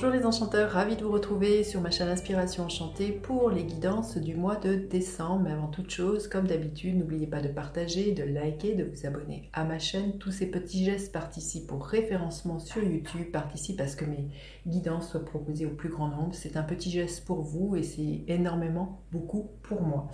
Bonjour les enchanteurs, ravi de vous retrouver sur ma chaîne Inspiration Enchantée pour les guidances du mois de décembre. Mais avant toute chose, comme d'habitude, n'oubliez pas de partager, de liker, de vous abonner à ma chaîne. Tous ces petits gestes participent au référencement sur YouTube, participent à ce que mes guidances soient proposées au plus grand nombre. C'est un petit geste pour vous et c'est énormément, beaucoup pour moi.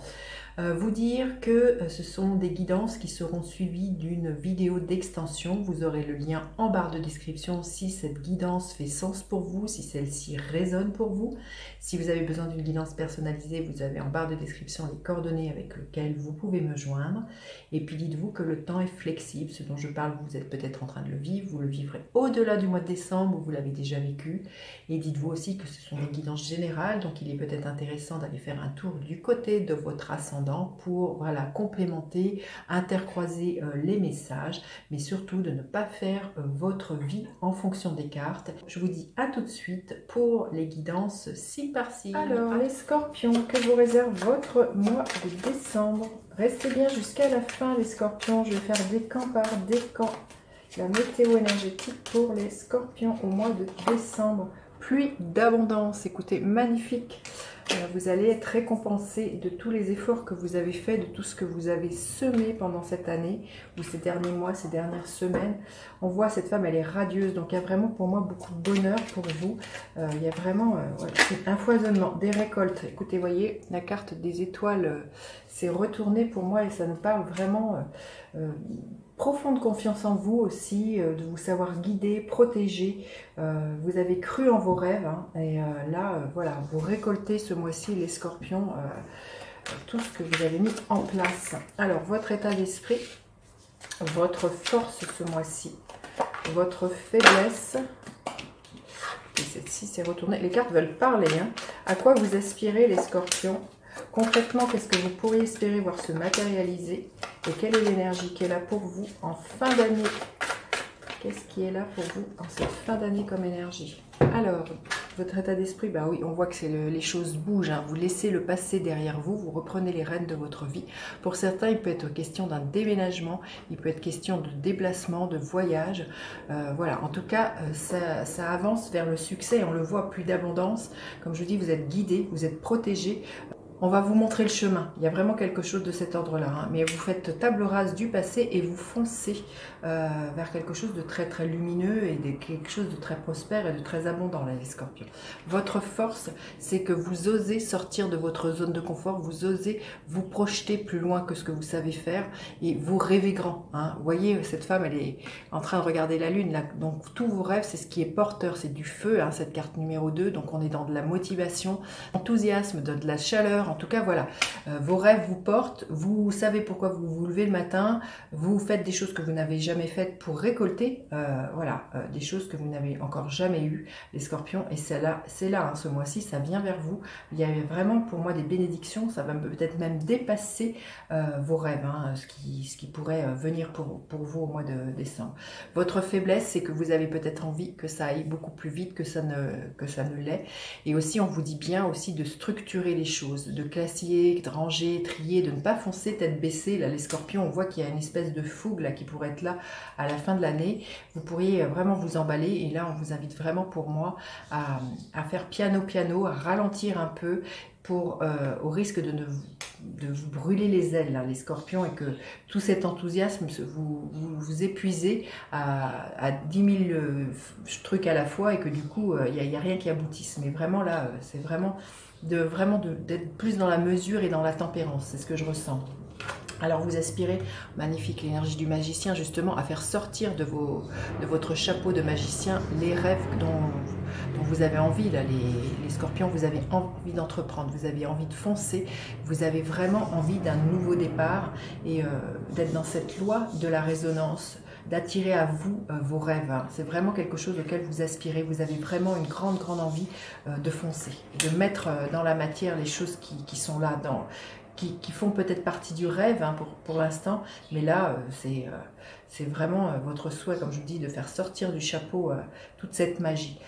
Vous dire que ce sont des guidances qui seront suivies d'une vidéo d'extension. Vous aurez le lien en barre de description si cette guidance fait sens pour vous, si celle-ci résonne pour vous. Si vous avez besoin d'une guidance personnalisée, vous avez en barre de description les coordonnées avec lesquelles vous pouvez me joindre. Et puis dites-vous que le temps est flexible. Ce dont je parle, vous êtes peut-être en train de le vivre, vous le vivrez au-delà du mois de décembre où vous l'avez déjà vécu. Et dites-vous aussi que ce sont des guidances générales, donc il est peut-être intéressant d'aller faire un tour du côté de votre ascendant pour complémenter, intercroiser les messages, mais surtout de ne pas faire votre vie en fonction des cartes. Je vous dis à tout de suite pour les guidances signe par signe. Alors les scorpions, que vous réserve votre mois de décembre? Restez bien jusqu'à la fin les scorpions, je vais faire décan par décan la météo énergétique pour les scorpions au mois de décembre. Pluie d'abondance, écoutez, magnifique. Vous allez être récompensé de tous les efforts que vous avez faits, de tout ce que vous avez semé pendant cette année, ou ces derniers mois, ces dernières semaines. On voit cette femme, elle est radieuse, donc il y a vraiment pour moi beaucoup de bonheur pour vous. Il y a vraiment un foisonnement, des récoltes. Écoutez, voyez, la carte des étoiles s'est retournée pour moi et ça nous parle vraiment profonde confiance en vous aussi, de vous savoir guider, protéger. Vous avez cru en vos rêves hein, et voilà, vous récoltez ce mois-ci les scorpions, tout ce que vous avez mis en place. Alors, votre état d'esprit, votre force ce mois-ci, votre faiblesse. Et celle-ci s'est retournée. Les cartes veulent parler. Hein. À quoi vous aspirez les scorpions? Concrètement, qu'est-ce que vous pourriez espérer voir se matérialiser? Et quelle est l'énergie qui est là pour vous en fin d'année? Qu'est-ce qui est là pour vous en cette fin d'année comme énergie? Alors, votre état d'esprit, bah oui, on voit que les choses bougent. Hein. Vous laissez le passé derrière vous, vous reprenez les rênes de votre vie. Pour certains, il peut être question d'un déménagement, il peut être question de déplacement, de voyage. Voilà, en tout cas, ça avance vers le succès. On le voit, plus d'abondance. Comme je vous dis, vous êtes guidé, vous êtes protégé. On va vous montrer le chemin. Il y a vraiment quelque chose de cet ordre-là. Hein. Mais vous faites table rase du passé et vous foncez vers quelque chose de très très lumineux et de quelque chose de très prospère et de très abondant, là, les scorpions. Votre force, c'est que vous osez sortir de votre zone de confort, vous osez vous projeter plus loin que ce que vous savez faire et vous rêvez grand. Hein. Vous voyez, cette femme, elle est en train de regarder la lune. Là. Donc, tous vos rêves, c'est ce qui est porteur, c'est du feu, hein, cette carte numéro 2. Donc, on est dans de la motivation, enthousiasme, de la chaleur. En tout cas, voilà, vos rêves vous portent, vous savez pourquoi vous vous levez le matin, vous faites des choses que vous n'avez jamais faites pour récolter, des choses que vous n'avez encore jamais eues, les scorpions, et c'est là hein, ce mois-ci, ça vient vers vous. Il y a vraiment pour moi des bénédictions, ça va peut-être même dépasser vos rêves, hein, ce qui pourrait venir pour vous au mois de décembre. Votre faiblesse, c'est que vous avez peut-être envie que ça aille beaucoup plus vite que ça ne l'est, et aussi on vous dit bien aussi de structurer les choses, de classer, de ranger, trier, de ne pas foncer tête baissée. Là, les scorpions, on voit qu'il y a une espèce de fougue là, qui pourrait être là à la fin de l'année. Vous pourriez vraiment vous emballer et là, on vous invite vraiment pour moi à faire piano, à ralentir un peu pour, au risque de vous brûler les ailes, là, les scorpions, et que tout cet enthousiasme, vous épuisez à 10 000 trucs à la fois et que du coup, il n'y a rien qui aboutisse. Mais vraiment là, c'est vraiment d'être plus dans la mesure et dans la tempérance, c'est ce que je ressens. Alors vous aspirez, magnifique, l'énergie du magicien, justement, à faire sortir de votre chapeau de magicien les rêves dont vous avez envie, là, les scorpions, vous avez envie d'entreprendre, vous avez envie de foncer, vous avez vraiment envie d'un nouveau départ et d'être dans cette loi de la résonance, d'attirer à vous vos rêves. Hein. C'est vraiment quelque chose auquel vous aspirez. Vous avez vraiment une grande envie de foncer, de mettre dans la matière les choses qui sont là, qui font peut-être partie du rêve hein, pour l'instant. Mais là, c'est vraiment votre souhait, comme je vous dis, de faire sortir du chapeau toute cette magie.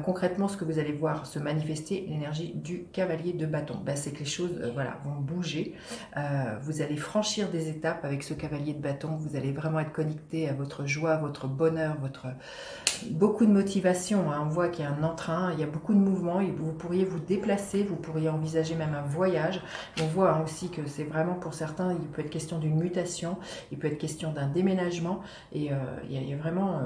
Concrètement, ce que vous allez voir se manifester, l'énergie du cavalier de bâton. Ben, c'est que les choses vont bouger. Vous allez franchir des étapes avec ce cavalier de bâton. Vous allez vraiment être connecté à votre joie, votre bonheur, beaucoup de motivation, hein. On voit qu'il y a un entrain, il y a beaucoup de mouvements, et vous pourriez vous déplacer, vous pourriez envisager même un voyage. On voit hein, aussi que c'est vraiment pour certains, il peut être question d'une mutation, il peut être question d'un déménagement, et il y a vraiment,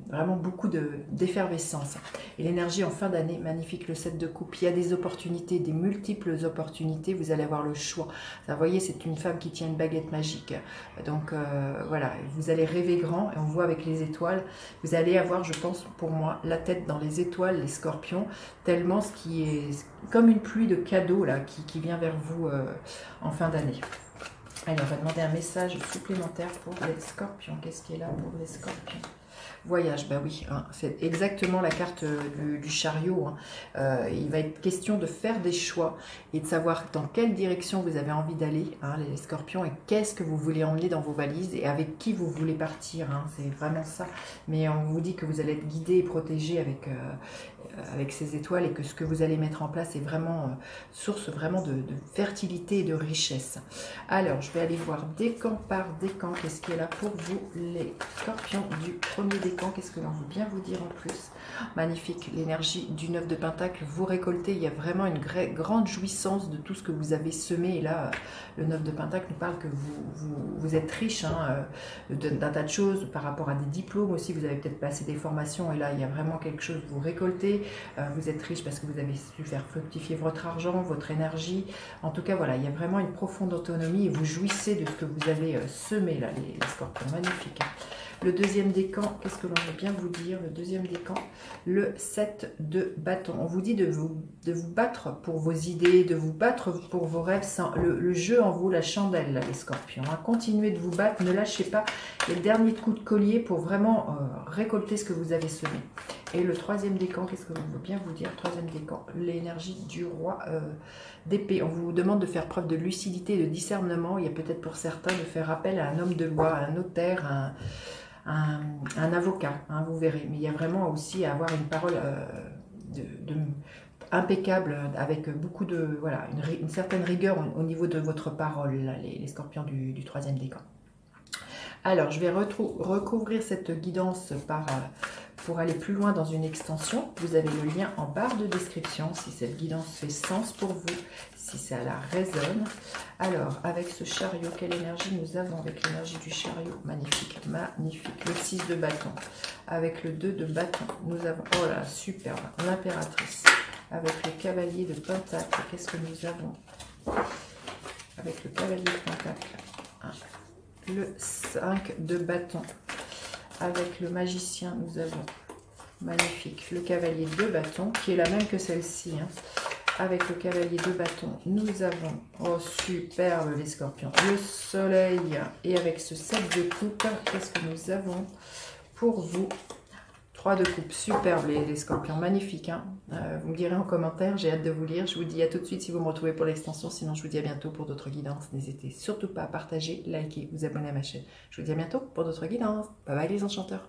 vraiment beaucoup d'effervescence. Et l'énergie en fin d'année, magnifique, le 7 de coupe, il y a des opportunités, des multiples opportunités, vous allez avoir le choix. Ça, vous voyez, c'est une femme qui tient une baguette magique, donc voilà, vous allez rêver grand, et on voit avec les étoiles, vous allez avoir, je pense, pour moi, la tête dans les étoiles, les scorpions, tellement ce qui est comme une pluie de cadeaux là, qui vient vers vous en fin d'année. Allez, on va demander un message supplémentaire pour les scorpions. Qu'est-ce qui est là pour les scorpions? Voyage, bah oui, hein, c'est exactement la carte du chariot. Hein. Il va être question de faire des choix et de savoir dans quelle direction vous avez envie d'aller, hein, les scorpions, et qu'est-ce que vous voulez emmener dans vos valises et avec qui vous voulez partir. Hein, c'est vraiment ça. Mais on vous dit que vous allez être guidé et protégé avec ces étoiles et que ce que vous allez mettre en place est vraiment source vraiment de fertilité et de richesse. Alors, je vais aller voir décan par décan. Qu'est-ce qui est là pour vous, les scorpions du premier décan? Qu'est-ce que l'on veut bien vous dire en plus? Magnifique, l'énergie du 9 de Pentacle, vous récoltez, il y a vraiment une grande jouissance de tout ce que vous avez semé. Et là, le 9 de Pentacle nous parle que vous êtes riche hein, d'un tas de choses par rapport à des diplômes aussi. Vous avez peut-être passé des formations et là, il y a vraiment quelque chose, vous récoltez. Vous êtes riche parce que vous avez su faire fructifier votre argent, votre énergie. En tout cas, voilà, il y a vraiment une profonde autonomie et vous jouissez de ce que vous avez semé là, les scorpions. Magnifique. Le deuxième décan, qu'est-ce que l'on veut bien vous dire? Le deuxième décan, le 7 de bâton. On vous dit de vous battre pour vos idées, de vous battre pour vos rêves. Le jeu en vaut la chandelle, là, les scorpions. Hein. Continuez de vous battre, ne lâchez pas les derniers coups de collier pour vraiment récolter ce que vous avez semé. Et le troisième décan, qu'est-ce que l'on veut bien vous dire? Troisième décan, l'énergie du roi d'épée. On vous demande de faire preuve de lucidité, de discernement. Il y a peut-être pour certains de faire appel à un homme de loi, à un notaire, un avocat, hein, vous verrez. Mais il y a vraiment aussi à avoir une parole impeccable, avec beaucoup de, voilà, une certaine rigueur au niveau de votre parole, là, les scorpions du troisième décan. Alors, je vais recouvrir cette guidance pour aller plus loin dans une extension. Vous avez le lien en barre de description si cette guidance fait sens pour vous, si ça la résonne. Alors, avec ce chariot, quelle énergie nous avons avec l'énergie du chariot? Magnifique, magnifique. Le 6 de bâton. Avec le 2 de bâton, nous avons, oh là, superbe, l'impératrice. Avec le cavalier de pentacle, qu'est-ce que nous avons? Avec le cavalier de pentacle, le 5 de bâton. Avec le magicien, nous avons, magnifique, le cavalier de bâton, qui est la même que celle-ci. Hein. Avec le cavalier de bâton, nous avons, oh superbe les scorpions, le soleil. Et avec ce 7 de coupe, qu'est-ce que nous avons pour vous? 3 de coupe, superbe les scorpions, magnifique. Hein. Vous me direz en commentaire, j'ai hâte de vous lire. Je vous dis à tout de suite si vous me retrouvez pour l'extension. Sinon, je vous dis à bientôt pour d'autres guidances. N'hésitez surtout pas à partager, liker, vous abonner à ma chaîne. Je vous dis à bientôt pour d'autres guidances. Bye bye les enchanteurs.